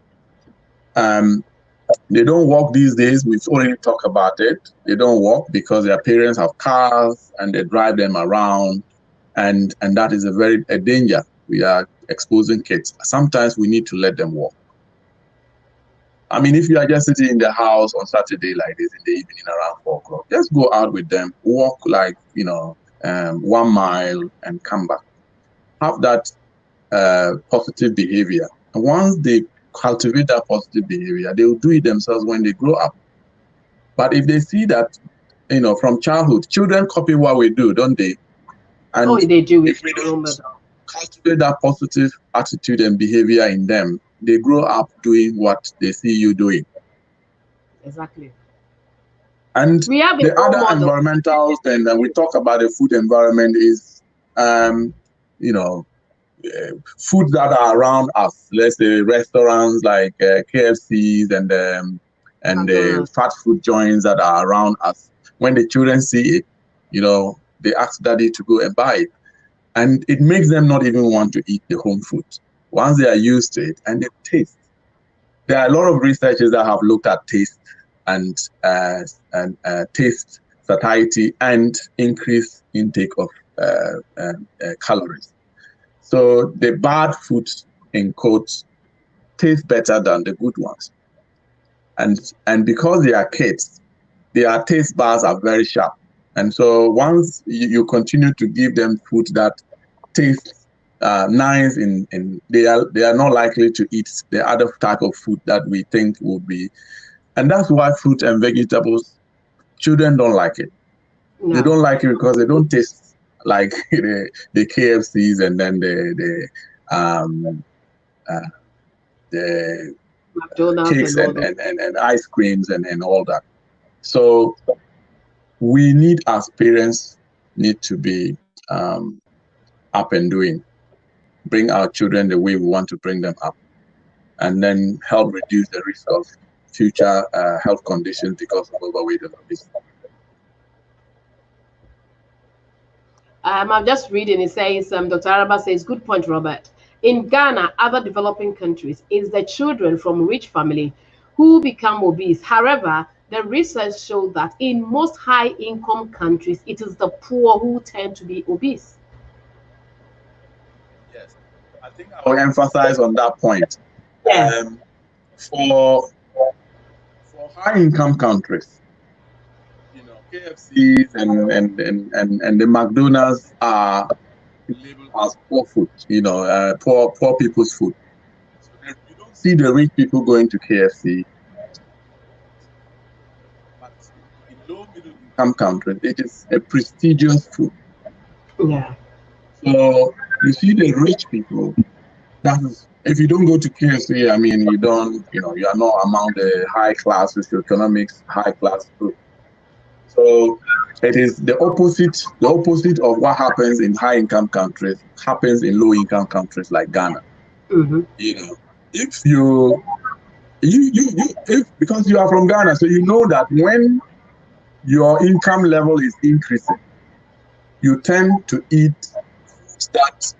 B: They don't walk these days. We've already talked about it. They don't walk because their parents have cars and they drive them around. And that is a danger. We are exposing kids. Sometimes we need to let them walk. I mean, if you are just sitting in the house on Saturday like this in the evening around 4 o'clock, just go out with them, walk like, 1 mile and come back. Have that positive behavior. And once they cultivate that positive behavior, they will do it themselves when they grow up. But if they see that, from childhood, children copy what we do, don't they? And
A: they do.
B: If we don't cultivate that positive attitude and behavior in them, they grow up doing what they see you doing.
A: Exactly.
B: And the other environmental thing that we talk about, the food environment, is, food that are around us. Let's say restaurants like KFCs and the fast food joints that are around us. When the children see it, they ask daddy to go and buy it. And it makes them not even want to eat the home food. Once they are used to it and they taste. There are a lot of researchers that have looked at taste and taste satiety and increased intake of calories. So the bad food, in quotes, taste better than the good ones. And because they are kids, their taste bars are very sharp. And so once you continue to give them food that tastes nice, they are not likely to eat the other type of food that we think will be. And that's why fruit and vegetables, children don't like it. No. They don't like it because they don't taste like the KFCs and then the cakes and ice creams and all that. So we need, as parents, need to be up and doing, bring our children the way we want to bring them up, and then help reduce the risk of future health conditions because of overweight and obesity.
A: I'm just reading. It says, Dr. Araba says, good point, Robert. In Ghana, other developing countries, it's the children from rich family who become obese. However, the research showed that in most high-income countries, it is the poor who tend to be obese.
B: Yes, I think I will emphasize on that point. Yeah. For high-income countries, you know, KFCs and the McDonald's are labeled as poor food. You know, poor people's food. So you don't see the rich people going to KFC. But in low middle income countries, it is a prestigious food.
A: Yeah.
B: So you see the rich people. That is, if you don't go to KFC, I mean, you are not among the high class socioeconomics, high class group. So it is the opposite of what happens in high income countries happens in low income countries like Ghana.
A: Mm-hmm.
B: You know, if because you are from Ghana, so you know that when your income level is increasing, you tend to eat that,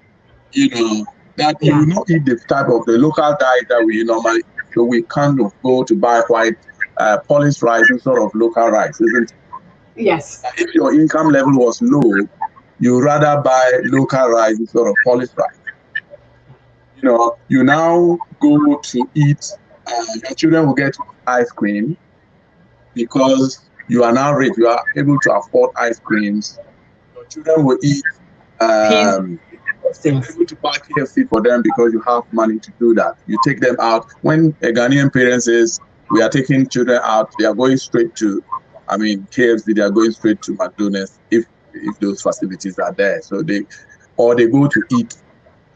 B: that you will not eat the type of the local diet that we normally eat. So we kind of go to buy white polished rice instead of local rice, isn't it?
A: Yes.
B: If your income level was low, you rather buy local rice instead of polished rice. You know, you now go to eat, your children will get ice cream because you are now rich. You are able to afford ice creams. Your children will eat you're able to buy KFC for them because you have money to do that. You take them out. When a Ghanaian parent says, we are taking children out, they are going straight to, KFC, they are going straight to McDonald's if those facilities are there. So they go to eat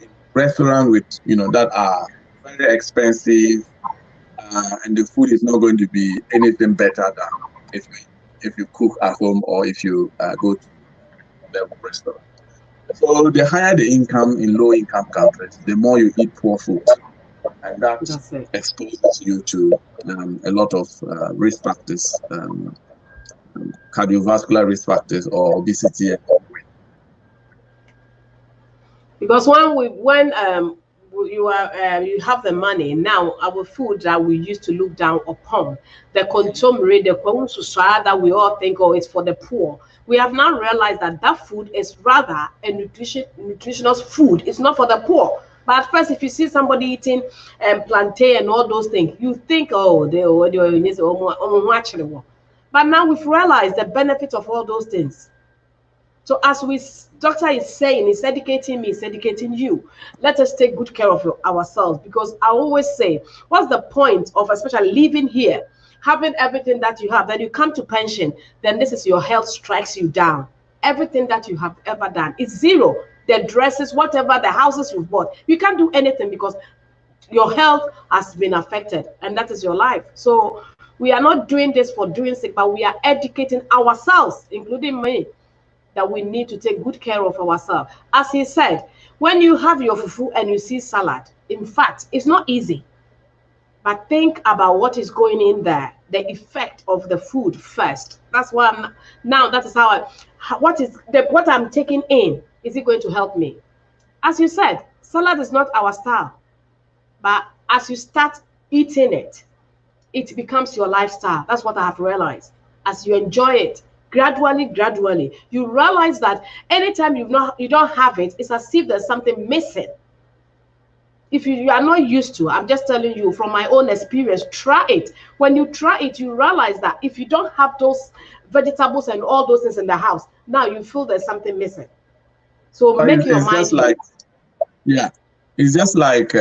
B: in restaurants with, that are very expensive, and the food is not going to be anything better than if you cook at home or if you go to the restaurant. So the higher the income in low-income countries, the more you eat poor food, and that exposes you to a lot of risk factors, cardiovascular risk factors, or obesity.
A: Because when you have the money now, our food that we used to look down upon, the consumer, the konsusa that we all think, oh, it's for the poor. We have now realized that food is rather a nutritious food. It's not for the poor. But at first, if you see somebody eating plantain and all those things, you think, oh, but now we've realized the benefit of all those things. So as doctor is saying, he's educating me, he's educating you. Let us take good care of ourselves, because I always say, what's the point of especially living here, having everything that you have, then you come to pension, then this is your health strikes you down. Everything that you have ever done is zero. The dresses, whatever, the houses you've bought, you can't do anything because your health has been affected, and that is your life. So we are not doing this for doing sake, but we are educating ourselves, including me, that we need to take good care of ourselves. As he said, when you have your fufu and you see salad, in fact, it's not easy. But think about what is going in there, the effect of the food first. That's why that is how what I'm taking in, is it going to help me? As you said, salad is not our style. But as you start eating it, it becomes your lifestyle. That's what I have realized. As you enjoy it, gradually, you realize that anytime you don't have it, it's as if there's something missing. If you are not used to, I'm just telling you from my own experience, try it. When you try it, you realize that if you don't have those vegetables and all those things in the house, now you feel there's something missing. So make your mind.
B: Just like, yeah, it's just like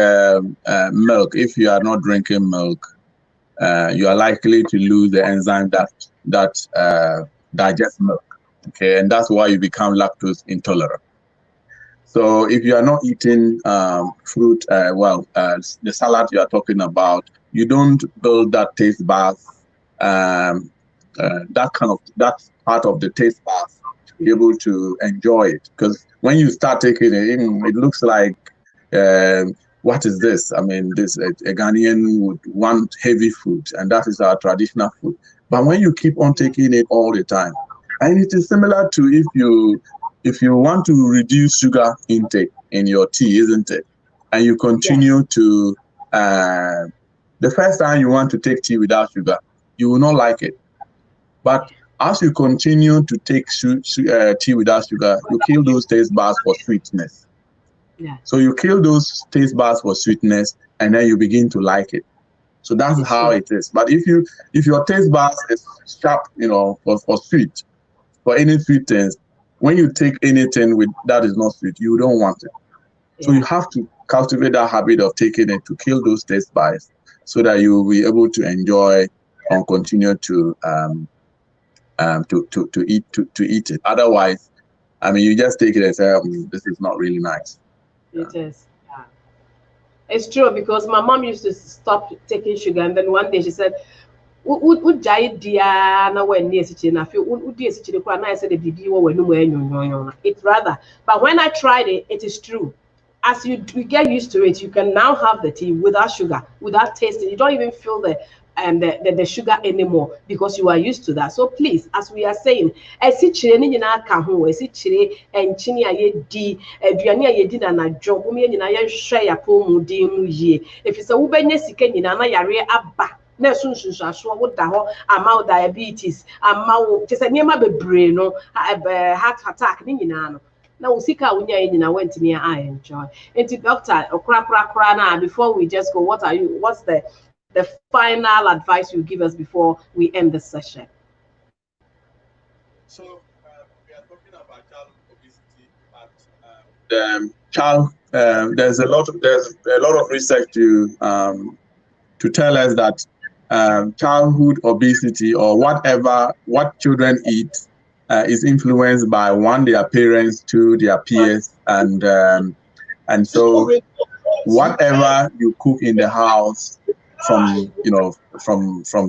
B: milk. If you are not drinking milk, you are likely to lose the enzyme that digests milk. Okay, and that's why you become lactose intolerant. So if you are not eating fruit, the salad you are talking about, you don't build that taste buds, that part of the taste buds to be able to enjoy it. Because when you start taking it in, it looks like, what is this? I mean, a Ghanaian would want heavy food, and that is our traditional food. But when you keep on taking it all the time, and it is similar to if you want to reduce sugar intake in your tea, isn't it? And you continue to, the first time you want to take tea without sugar, you will not like it. But as you continue to take tea without sugar, you kill those taste buds for sweetness.
A: Yeah.
B: So you kill those taste buds for sweetness, and then you begin to like it. So that's how it is. But if your taste buds is sharp, for sweet, for any sweet things, when you take anything that is not sweet, you don't want it. Yeah. So you have to cultivate that habit of taking it to kill those taste buds, so that you will be able to enjoy and continue to eat it. Otherwise, I mean, you just take it and say, this is not really nice.
A: It is. Yeah. It's true, because my mom used to stop taking sugar, and then one day she said, it's rather, but when I tried it, it is true. As you get used to it, you can now have the tea without sugar, without tasting. You don't even feel the sugar anymore, because you are used to that. So please, as we are saying, if na sunsunsuaso wo da ho ama diabetes ama wo tese niema bebre no heart attack ni nyina no na wo sika wonya nyina wantimi a enjoy. Enti doctor okra na, before we just go, what's the final advice you give us before we end this session?
B: So we are talking about child obesity, but there's a lot of research to tell us that childhood obesity, or what children eat, is influenced by, one, their parents, two, their peers, and so whatever you cook in the house from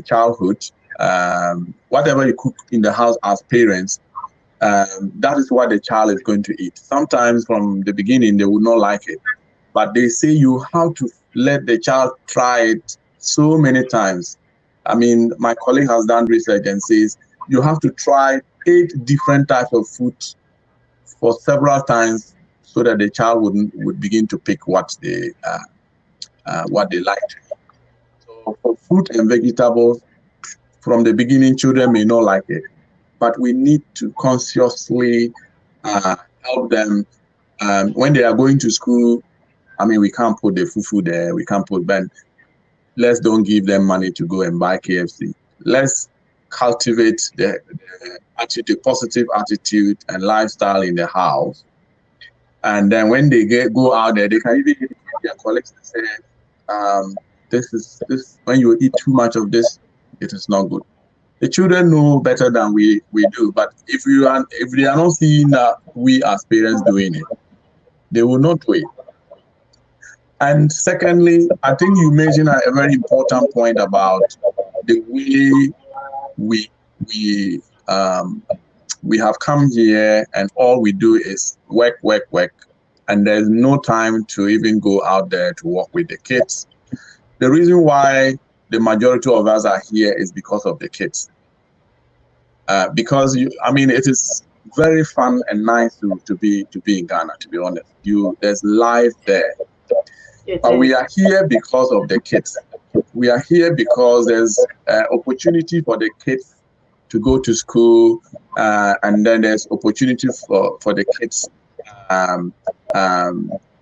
B: childhood, whatever you cook in the house as parents, that is what the child is going to eat. Sometimes from the beginning they would not like it, but they say you have to let the child try it so many times. I mean, my colleague has done research and says you have to try 8 different types of food for several times, so that the child would begin to pick what they like to eat. So for fruit and vegetables, from the beginning, children may not like it, but we need to consciously help them when they are going to school. I mean, we can't put the fufu there. We can't put Ben. Let's don't give them money to go and buy KFC. Let's cultivate the positive attitude and lifestyle in the house. And then when they go out there, they can even give their colleagues and say, this when you eat too much of this, it is not good. The children know better than we do. But if they are not seeing that we as parents doing it, they will not do it. And secondly, I think you mentioned a very important point about the way we have come here and all we do is work, and there's no time to even go out there to work with the kids. The reason why the majority of us are here is because of the kids. Because it is very fun and nice to be in Ghana. To be honest, there's life there. But we are here because of the kids. We are here because there's opportunity for the kids to go to school, and then there's opportunity for the kids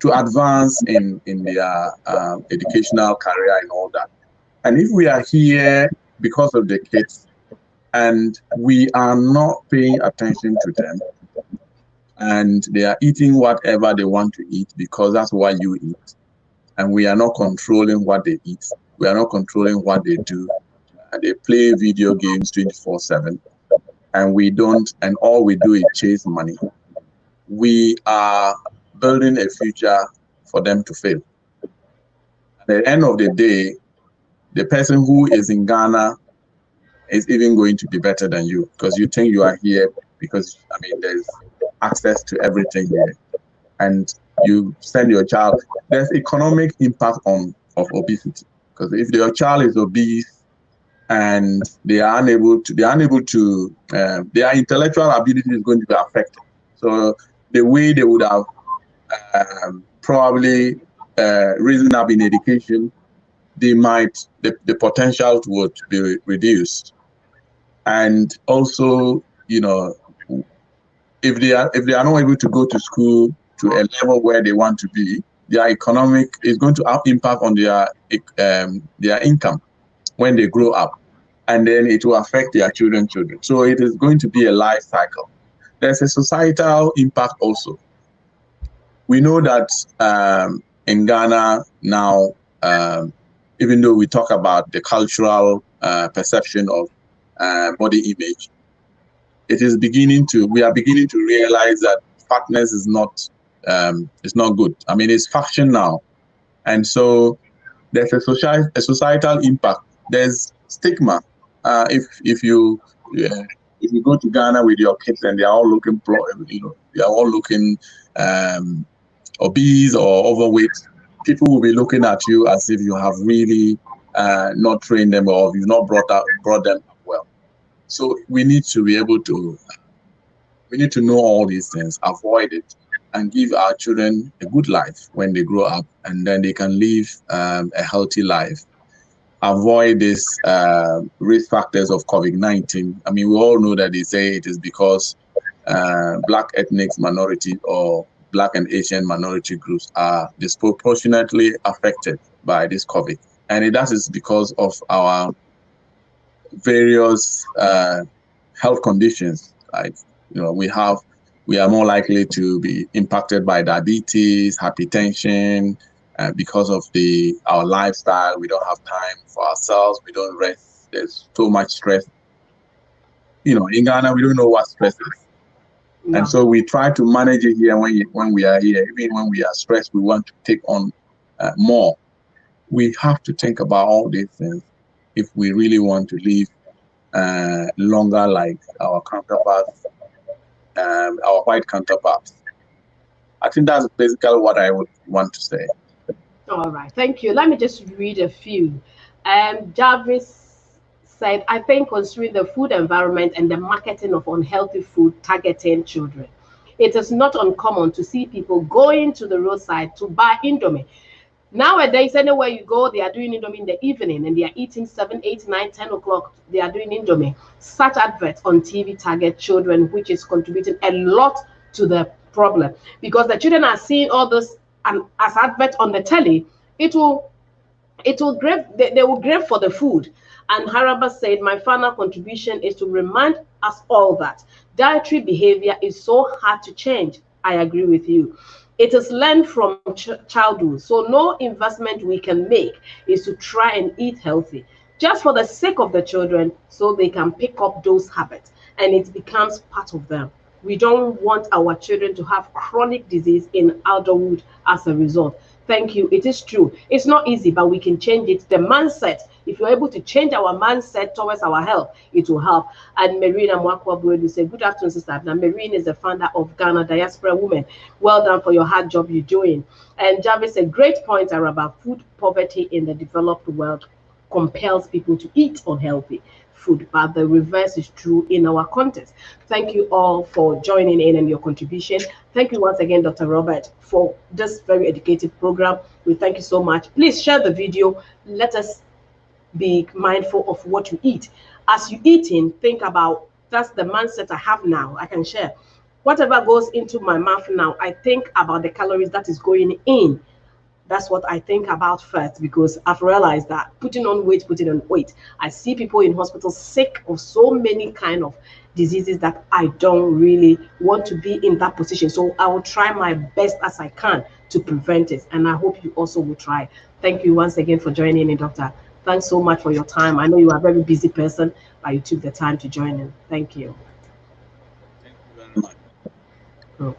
B: to advance in their educational career and all that. And if we are here because of the kids and we are not paying attention to them, and they are eating whatever they want to eat because that's what you eat, and we are not controlling what they eat, we are not controlling what they do, and they play video games 24/7, and we don't, and all we do is chase money, we are building a future for them to fail. At the end of the day, the person who is in Ghana is even going to be better than you because you think you are here because, I mean, there's access to everything here, and you send your child. There's economic impact of obesity, because if your child is obese and they are unable to, their intellectual ability is going to be affected. So the way they would have probably risen up in education, the potential would be reduced. And also, you know, if they are not able to go to school to a level where they want to be, their economic is going to have impact on their income when they grow up, and then it will affect their children. So it is going to be a life cycle. There's a societal impact also. We know that in Ghana now, even though we talk about the cultural perception of body image, we are beginning to realize that fatness is not good. I mean, it's fashion now, and so there's a societal impact. There's stigma. If you go to Ghana with your kids and they are all looking, obese or overweight, people will be looking at you as if you have really not trained them, or you've not brought them up well. So we need to be able to, know all these things, avoid it, and give our children a good life when they grow up, and then they can live a healthy life. Avoid these risk factors of COVID-19. I mean, we all know that they say it is because Black ethnic minorities or Black and Asian minority groups are disproportionately affected by this COVID. And that is because of our various health conditions. Like, we are more likely to be impacted by diabetes, hypertension, because of our lifestyle. We don't have time for ourselves. We don't rest. There's so much stress. In Ghana, we don't know what stress is. No. And so we try to manage it here when we are here. Even when we are stressed, we want to take on more. We have to think about all these things if we really want to live longer like our counterparts, our white counterparts. I think that's basically what I would want to say.
A: All right, thank you. Let me just read a few. Jarvis said, I think considering the food environment and the marketing of unhealthy food targeting children, it is not uncommon to see people going to the roadside to buy Indomie. Nowadays, anywhere you go, they are doing Indomie in the evening, and they are eating 7, 8, 9, 10 o'clock. They are doing Indomie. Such adverts on TV target children, which is contributing a lot to the problem, because the children are seeing all this as adverts on the telly. They will grab for the food. And Haraba said, my final contribution is to remind us all that dietary behavior is so hard to change. I agree with you. It is learned from childhood. So no investment we can make is to try and eat healthy, just for the sake of the children, so they can pick up those habits and it becomes part of them. We don't want our children to have chronic disease in adulthood as a result. Thank you. It is true. It's not easy, but we can change it. The mindset, if you're able to change our mindset towards our health, it will help. And Marina Mwakwa say, good afternoon, sister. Now, Marina is the founder of Ghana Diaspora Women. Well done for your hard job you're doing. And Jarvis, a great point about food poverty in the developed world compels people to eat unhealthy food, but the reverse is true in our context. Thank you all for joining in and your contribution. Thank you once again, Dr. Robert, for this very educative program. We thank you so much. Please share the video. Let us be mindful of what you eat. As you eat in, think about, that's the mindset I have now. I can share. Whatever goes into my mouth now, I think about the calories that is going in. That's what I think about first, because I've realized that putting on weight. I see people in hospitals sick of so many kind of diseases that I don't really want to be in that position. So I will try my best as I can to prevent it. And I hope you also will try. Thank you once again for joining in, Doctor. Thanks so much for your time. I know you are a very busy person, but you took the time to join in. Thank you.
B: Thank you very much.
A: Mm.